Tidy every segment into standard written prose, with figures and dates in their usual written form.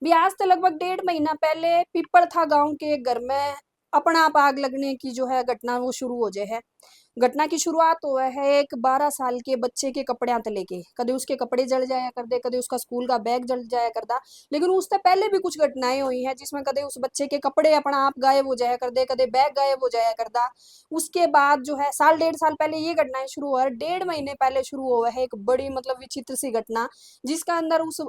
भी आज से लगभग 1.5 महीना पहले पीपल था गांव के एक घर में अपना आप आग लगने की जो है घटना वो शुरू हो जाए है। घटना की शुरुआत हुआ है एक 12 साल के बच्चे के कपड़े लेके। कदे उसके कपड़े जल जाया कर दे, कदे उसका स्कूल का बैग जल जाया करदा। लेकिन उससे पहले भी कुछ घटनाएं हुई हैं जिसमें कदे उस बच्चे के कपड़े अपना आप गायब हो जाया कर दे, कदे बैग गायब हो जाया करदा। उसके बाद जो है साल 1.5 साल पहले ये घटनाएं शुरू हुआ है, 1.5 महीने पहले शुरू हुआ है एक बड़ी मतलब विचित्र सी घटना, जिसका अंदर उस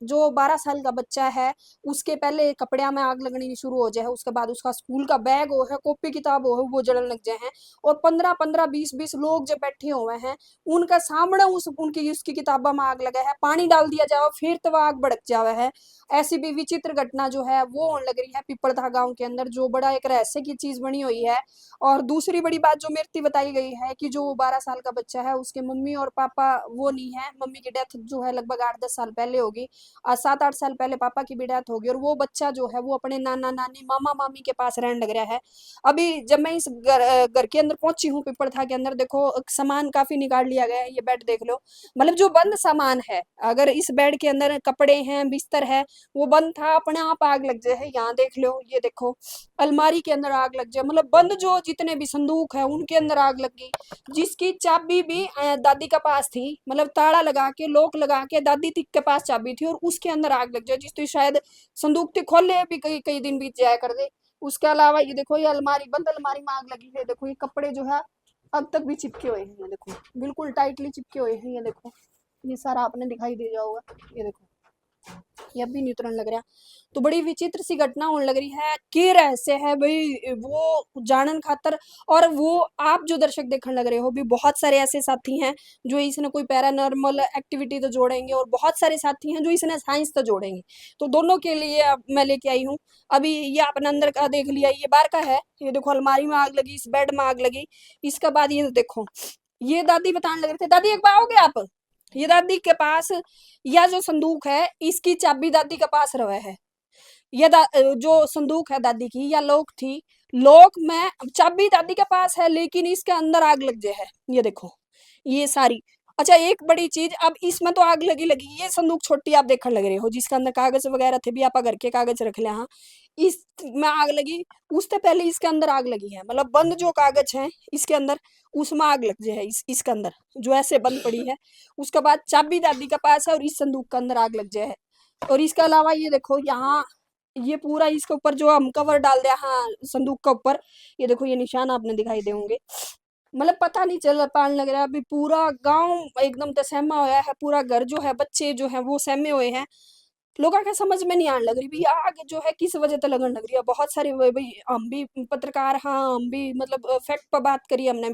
जो 12 साल का बच्चा है उसके पहले कपड़े में आग लगनी शुरू हो जाए, उसके बाद उसका स्कूल का बैग हो है, कॉपी किताब हो है, वो जलने लग जाए हैं। और 15-15 20-20 लोग जो बैठे हुए हैं उनका सामने उस उनकी उसकी किताबों में आग लगा है, पानी डाल दिया जाए फिर तो आग भड़क जावे है। ऐसी भी विचित्र घटना जो है वो होने लग रही है पिपलधा गांव के अंदर, जो बड़ा एक रहस्य की चीज बनी हुई है। और दूसरी बड़ी बात जो मेरी बताई गई है कि जो 12 साल का बच्चा है उसके मम्मी और पापा वो नहीं है, मम्मी की डेथ जो है लगभग 8-10 साल पहले होगी, 7-8 साल पहले पापा की भी डेथ होगी। और वो बच्चा जो है वो अपने नाना नानी मामा मामी के पास रहने लग रहा है। अभी जब मैं इस घर के अंदर पहुंची हूँ पिपलथा के अंदर, देखो सामान काफी निकाल लिया गया है, ये बेड देख लो, मतलब जो बंद सामान है, अगर इस बेड के अंदर कपड़े हैं बिस्तर है वो बंद था, अपने आप आग लग जाए है। यहाँ देख लो, ये देखो अलमारी के अंदर आग लग जाए, मतलब बंद जो जितने भी संदूक है उनके अंदर आग लग गई, जिसकी चाबी भी दादी के पास थी, मतलब ताला लगा के लॉक लगा के दादी के पास चाबी थी और उसके अंदर आग लग जाए, जिस तो शायद संदूक थी खोले भी कई कई दिन बीत जाया कर दे। उसके अलावा ये देखो ये अलमारी बंद अलमारी में आग लगी है, देखो ये कपड़े जो है अब तक भी चिपके हुए हैं, ये देखो बिल्कुल टाइटली चिपके हुए हैं, ये देखो ये सारा आपने दिखाई दे जाओगा, ये देखो ये अब भी न्यूट्रन लग रहा। तो बड़ी विचित्र सी घटना होने लग रही है, के रहस्य है भाई वो जानन खातर। और वो आप जो दर्शक देखने लग रहे हो भी बहुत सारे ऐसे साथी हैं जो इसने कोई पैरानॉर्मल एक्टिविटी तो जोड़ेंगे और बहुत सारे साथी हैं जो इसने साइंस तो जोड़ेंगे। तो दोनों के लिए अब मैं लेके आई हूँ। अभी ये आपने अंदर का देख लिया, ये बाहर का है, ये देखो अलमारी में आग लगी, इस बेड में आग लगी। इसके बाद ये देखो, ये दादी बताने लग रहे थे, दादी एक बार आओगे आप, ये दादी के पास यह जो संदूक है इसकी चाबी दादी के पास रहा है। ये जो संदूक है दादी की या लॉक थी, लॉक में चाबी दादी के पास है लेकिन इसके अंदर आग लग जाए है, ये देखो ये सारी। अच्छा एक बड़ी चीज, अब इसमें तो आग लगी लगी, ये संदूक छोटी आप देखने लग रहे हो जिसके अंदर कागज वगैरह थे भी, आप घर के कागज रख ले, हाँ इसमें आग लगी। उससे पहले इसके अंदर आग लगी है, मतलब बंद जो कागज है इसके अंदर उसमें आग लग जाए है, इसके अंदर जो ऐसे बंद पड़ी है। उसके बाद चाबी दादी के पास है और इस संदूक के अंदर आग लग जाए है। और इसके अलावा ये देखो यहाँ, ये पूरा इसके ऊपर जो हम कवर डाल दिया, हाँ संदूक के ऊपर, ये देखो ये निशान आपने दिखाई दे होंगे। मतलब पता नहीं चल पाने लग रहा है, अभी पूरा गांव एकदम तसहमा होया है, पूरा घर जो है बच्चे जो है वो सहमे हुए हैं। लोगों के समझ में नहीं आने लग रही भैया आग जो है किस वजह से लगन लग रही है। बहुत सारे भाई हम भी पत्रकार, हाँ हम भी मतलब फैक्ट पर बात करी हमने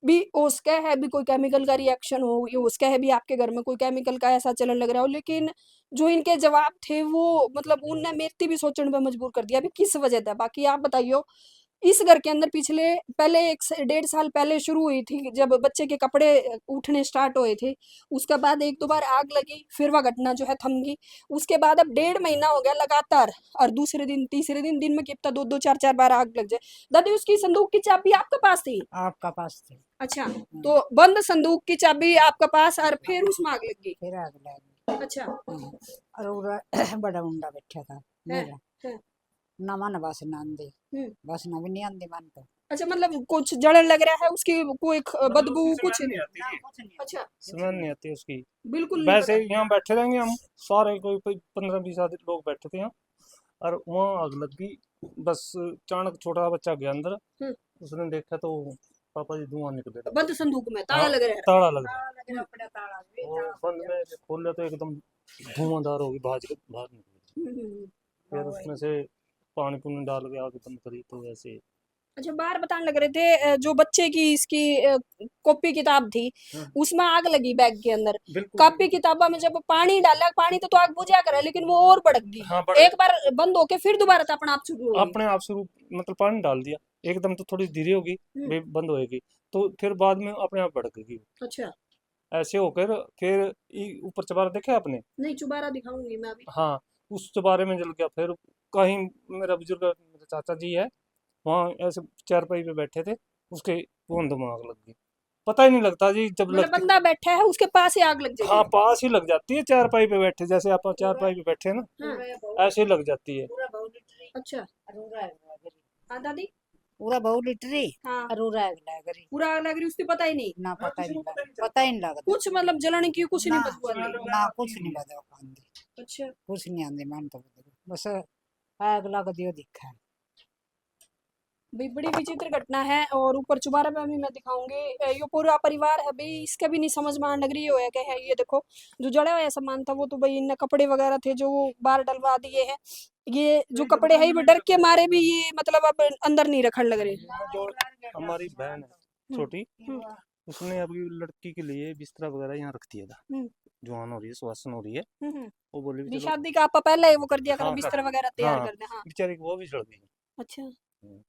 भी उसका है भी कोई केमिकल का रिएक्शन हो, ये उसका है भी आपके घर में कोई केमिकल का ऐसा चलन लग रहा हो, लेकिन जो इनके जवाब थे वो मतलब उनने मेरे भी सोचने पे मजबूर कर दिया अभी किस वजह था। बाकी आप बताइयो, इस घर के अंदर पिछले पहले 1 से 1.5 साल पहले शुरू हुई थी जब बच्चे के कपड़े उठने स्टार्ट हुए थे। उसके बाद एक दो बार आग लगी, फिर वह घटना जो है थम गई। उसके बाद अब 1.5 महीना हो गया लगातार, और दूसरे दिन तीसरे दिन दिन में कितना दो दो चार चार बार आग लग जाए। दादी उसकी संदूक की चाबी आपके पास थी? आपका पास थे। अच्छा, तो बंद संदूक की चाबी आपके पास और फिर उसमें आग लग गई? फिर आग लगी। अच्छा। और उरा बड़ा मुंडा बैठा था है। मेरा, है। ना मन बस ना आंदी, हम्म। बस ना भी नहीं आंदी मन तो। अच्छा मतलब कुछ जलन लग रहा है उसकी, कोई बदबू कुछ नहीं नहीं? आती जी, कुछ नहीं अच्छा समझ नहीं आती उसकी। बिल्कुल नहीं वैसे पता। यहाँ बैठे रहेंगे हम सारे, कोई कोई 15-20 आदमी लोग बैठे थे यहाँ, और वहाँ आग लग गई। बस अचानक छोटा बच्चा गया अंदर, हम्म। उसने देखा तो पापा जी धुआं निकले डब्बे बंद से। संदूक में ताला हाँ, लग रहा है? ताला लग रहा ताला लग रहा, हम्म। अपना ताला भी है। और ताला बंद में जब खोल तो एकदम धुआंधार होगी, भाज के बाहर निकली। फिर उसमें से पानी पुनी डाल के आग बंद करी तो वैसे। अच्छा बाहर बताने लग रहे थे जो बच्चे की इसकी कॉपी किताब थी हाँ, उसमें आग लगी बैग के अंदर। बिल्कुल कॉपी बिल्कुल। किताबा में जब पानी डाला, पानी तो आग बुझा करे लेकिन वो और भड़क गई, हाँ बड़े, एक बार बंद होके फिर दोबारा तो अपना आप शुरू होगी। अपने आप शुरू, मतलब पानी डाल दिया एकदम तो थोड़ी धीरे होगी, हम्म। बंद होएगी, तो फिर बाद में अपने आप भड़केगी। अच्छा। ऐसे होकर फिर ऊपर चबारा देखे आपने? नहीं चुबारा दिखाऊंगी मैं अभी। हाँ, उस चबारे में जल गया। फिर कहीं मेरा बुजुर्ग, मेरे चाचा जी है, वहाँ ऐसे चारपाई पे बैठे थे, उसके धुआं आग लग गई। पता ही नहीं लगता जी जब मतलब लगती। बंदा बैठा है उसके पास ही आग लग जाएगी। हाँ पास ही लग जाती है, चारपाई पे बैठे, जैसे आप चारपाई पे बैठे हैं ना, हाँ, ऐसे ही लग जाती है। अच्छा। हाँ दादी। पूरा बहु लीटरी हाँ, अरूरा गरी पूरा आग लग रही उसकी पता ही नहीं। ना पता ही नहीं लगता, पता ही नहीं लगता कुछ मतलब जलन की कुछ नहीं ना बदबू आती। ना कुछ नहीं लगा आंदी, अच्छा। कुछ नहीं आंदी मन तो बस आग लग दियो दिखा है। भाई बड़ी विचित्र घटना है और ऊपर चुबारा में भी मैं दिखाऊंगी। ये पूरा परिवार है भाई, इसका भी नहीं समझ में आने लग रही है क्या है। ये देखो जो जड़ा हुआ सामान था वो तो भाई इन कपड़े वगैरह थे जो वो बाहर डलवा दिए हैं। ये जो कपड़े है वो डर के मारे भी ये मतलब अब अंदर नहीं रखने लग रहे। जो हमारी बहन है हम्म, छोटी, हम्म, उसने अभी लड़की के लिए बिस्तरा वगैरह यहाँ रख दिया था, हम्म, जवान हो रही है, सुहासन हो रही है, हम्म। वो बोली भी भी चलो। शादी का आपा पहले वो कर दिया करो, हाँ बिस्तर वगैरह तैयार हाँ, कर दे। हाँ, बेचारी को वो भी चढ़ गई। अच्छा। हम्म।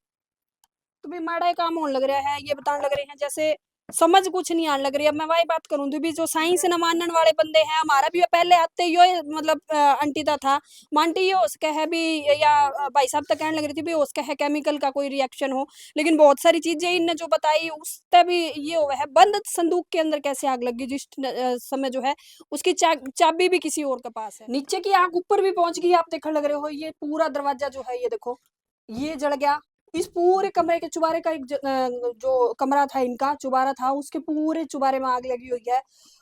तो भी माड़ा ही काम होने लग रहा है। ये बताने लग रहे हैं जैसे समझ कुछ नहीं आने लग रही। अब मैं वही बात करूं तो भी जो साइंस न मानने वाले बंदे हैं, हमारा भी पहले आते यो मतलब अंटीता था मानती ये उसका है भी, या भाई साहब तक कहने लग रही थी भी उसका है केमिकल का कोई रिएक्शन हो। लेकिन बहुत सारी चीजें इनने जो बताई उससे भी ये हुआ है। बंद संदूक के अंदर कैसे आग लगी जिस समय जो है उसकी चाबी भी किसी और के पास है। नीचे की आग ऊपर भी पहुंच गई, आप देखने लग रहे हो। ये पूरा दरवाजा जो है ये देखो ये जल गया। इस पूरे कमरे के चुबारे का जो कमरा था इनका चुबारा था उसके पूरे चुबारे में आग लगी हुई है।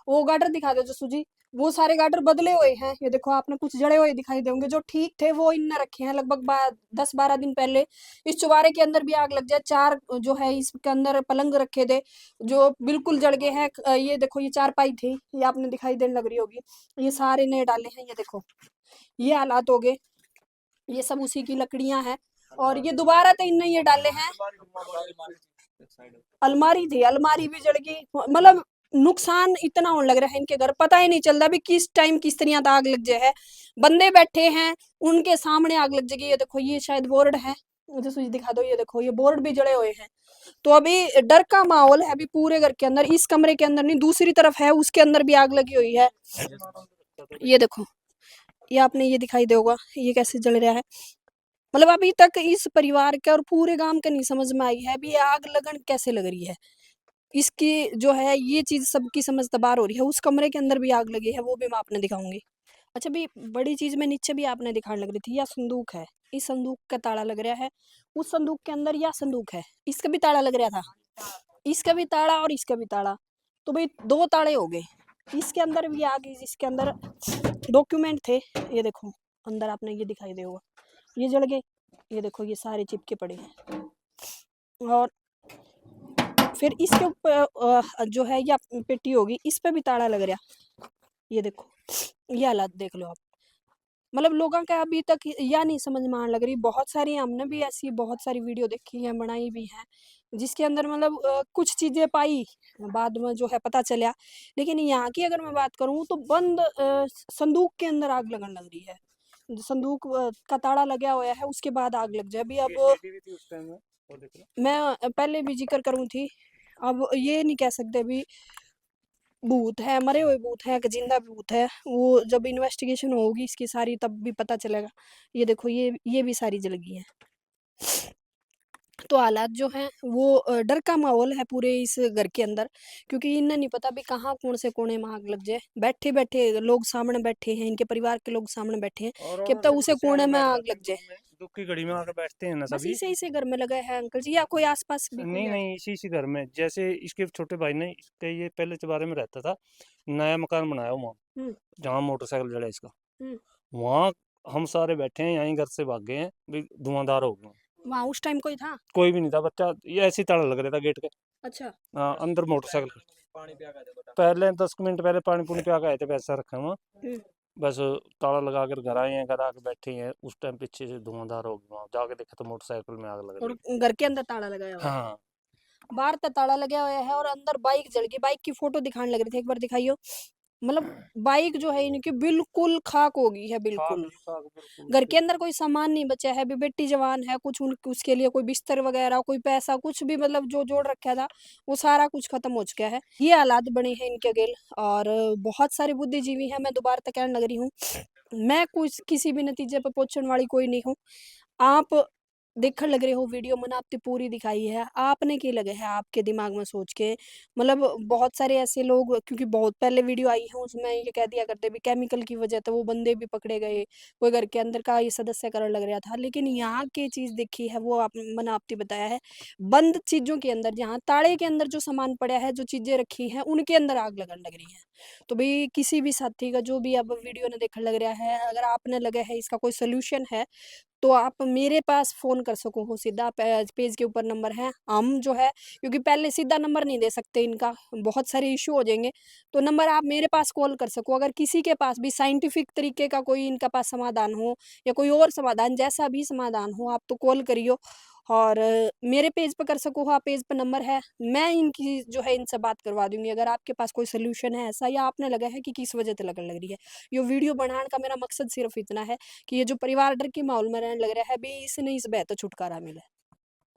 वो गाटर दिखा दो जो सूजी, वो सारे गाटर बदले हुए हैं। ये देखो आपने कुछ जड़े हुए दिखाई देंगे, जो ठीक थे वो इनने रखे हैं लगभग 10-12 दिन पहले। इस चुबारे के अंदर भी आग लग जाए। 4 जो है इसके अंदर पलंग रखे थे जो बिल्कुल जल गए हैं। ये देखो ये चारपाई थी, ये आपने दिखाई देने लग रही होगी, ये सारे नए डाले हैं। ये देखो ये हालात हो गए। ये सब उसी की लकड़ियां हैं और ये दोबारा तो इनने ये डाले हैं। अलमारी थी, अलमारी भी जल गई। मतलब नुकसान इतना होने लग रहा है इनके घर, पता ही नहीं चलता भी किस टाइम किस तरह आग लग जाए है। बंदे बैठे हैं उनके सामने आग लग जाएगी। ये देखो ये शायद बोर्ड है, मुझे स्विच दिखा दो। ये देखो ये बोर्ड भी जले हुए हैं। तो अभी डर का माहौल है अभी पूरे घर के अंदर। इस कमरे के अंदर नहीं, दूसरी तरफ है उसके अंदर भी आग लगी हुई है। ये देखो ये आपने ये दिखाई देगा ये कैसे जल रहा है। मतलब अभी तक इस परिवार के और पूरे गांव के नहीं समझ में आई है भी आग लगन कैसे लग रही है। इसकी जो है ये चीज सबकी समझ तबार हो रही है। उस कमरे के अंदर भी आग लगी है, वो भी मैं आपने दिखाऊंगी। अच्छा भी बड़ी चीज में नीचे भी आपने दिखाने लग रही थी, यह संदूक है। इस संदूक का ताला लग रहा है। उस संदूक के अंदर यह संदूक है, इसका भी ताला लग रहा था। इसका भी ताला और इसका भी ताला, तो भाई 2 ताले हो गए। इसके अंदर भी आग, इसके अंदर डॉक्यूमेंट थे। ये देखो अंदर आपने ये दिखाई दे होगा ये जल गए। ये देखो ये सारे चिपके पड़े हैं। और फिर इसके ऊपर जो है या पेटी होगी इस पे भी ताला लग रहा। ये देखो ये हालात देख लो आप। मतलब लोगों का अभी तक या नहीं समझ में आने लग रही। बहुत सारी हमने भी ऐसी बहुत सारी वीडियो देखी है, बनाई भी है, जिसके अंदर मतलब कुछ चीजें पाई बाद में जो है पता चला। लेकिन यहाँ की अगर मैं बात करूँ तो बंद संदूक के अंदर आग लगने लग रही है। संदूक का ताला लगा हुआ है उसके बाद आग लग जाए। अभी अब भी थी उस टाइम में, वो देख लो। मैं पहले भी जिक्र करूँ थी। अब ये नहीं कह सकते भी भूत है, मरे हुए भूत है कि जिंदा भूत है। वो जब इन्वेस्टिगेशन होगी इसकी सारी तब भी पता चलेगा। ये देखो ये भी सारी जल गई हैं। तो हालात जो हैं वो डर का माहौल है पूरे इस घर के अंदर, क्योंकि इन्हें नहीं पता भी कहाँ कौन से कोने में आग लग जाए। बैठे बैठे लोग सामने बैठे हैं, इनके परिवार के लोग सामने बैठे हैं, और कि तब उसे कोने में आग लग जाए। दुख की घड़ी में आकर बैठते हैं ना बस सभी। इसे इसे घर में लगा है अंकल जी, या कोई आसपास भी कोई नहीं है? नहीं, इसी घर में, जैसे इसके छोटे भाई ने, इसके ये पहले चबारे में रहता था, नया मकान बनाया वहाँ, हम्म, जहाँ मोटरसाइकिल जड़ा इसका, हम्म। वहाँ हम सारे बैठे हैं, यहीं घर से भाग गए हैं भी, धुआंधार हो गया। वहाँ उस टाइम कोई था? कोई भी नहीं था, बच्चा ये ऐसे ही ताला लग रहा था गेट के। अच्छा। हाँ, अंदर मोटरसाइकिल पहले 10 मिनट पहले पानी पूनी पे आके आए थे, पैसा रखा हुआ, हम्म। बस ताला लगा कर घर आए हैं, घर आके बैठे हैं, उस टाइम पीछे से धुआंधार हो गया, वहाँ जाके देखा तो मोटरसाइकिल में आग लग और रही। घर के अंदर ताला लगाया हुआ है? हाँ बाहर तो ताला लगा हुआ है और अंदर बाइक जल गई। बाइक की फोटो दिखाने लग रही थी, एक बार दिखाइयो। मतलब बाइक जो है इनकी बिल्कुल खाक हो गई है, बिल्कुल। घर के अंदर कोई सामान नहीं बचा है। अभी बेटी जवान है, कुछ उसके लिए कोई बिस्तर वगैरह कोई पैसा कुछ भी मतलब जो जोड़ रखा था वो सारा कुछ खत्म हो चुका है। ये हालात बने हैं इनके गेल। और बहुत सारे बुद्धिजीवी हैं, मैं दोबारा तक कहने लग रही हूँ। मैं कुछ किसी भी नतीजे पर पहुंचने वाली कोई नहीं हूँ। आप देखण लग रहे हो वीडियो मैंने आपने पूरी दिखाई है, आपने क्या लगे है आपके दिमाग में सोच के? मतलब बहुत सारे ऐसे लोग, क्योंकि बहुत पहले वीडियो आई है उसमें ये कह दिया करते भी केमिकल की वजह से वो बंदे भी पकड़े गए, कोई घर के अंदर का ये सदस्य करण लग रहा था। लेकिन यहाँ की चीज़ देखी है वो आप मैंने आपने बताया है, बंद चीज़ों के अंदर, जहाँ ताले के अंदर जो सामान पड़ा है, जो चीज़ें रखी हैं, उनके अंदर आग लगने लग रही है। तो भई किसी भी साथी का जो भी अब वीडियो ने देखण लग रहा है, अगर आपने लगे है इसका कोई सॉल्यूशन है, तो आप मेरे पास फ़ोन कर सको हो सीधा, पेज के ऊपर नंबर है। हम जो है, क्योंकि पहले सीधा नंबर नहीं दे सकते इनका, बहुत सारे इश्यू हो जाएँगे, तो नंबर आप मेरे पास कॉल कर सको। अगर किसी के पास भी साइंटिफिक तरीके का कोई इनका पास समाधान हो, या कोई और समाधान, जैसा भी समाधान हो, आप तो कॉल करियो। और मेरे पेज पे कर सको हो आप, पेज पे नंबर है। मैं इनकी जो है इनसे बात करवा दूँगी, अगर आपके पास कोई सॉल्यूशन है ऐसा, या आपने लगा है कि किस वजह से लगन लग रही है। यो वीडियो बनाने का मेरा मकसद सिर्फ़ इतना है कि ये जो परिवार डर के माहौल में रहने लग रहा है, भी इसने इस भय तो छुटकारा मिले।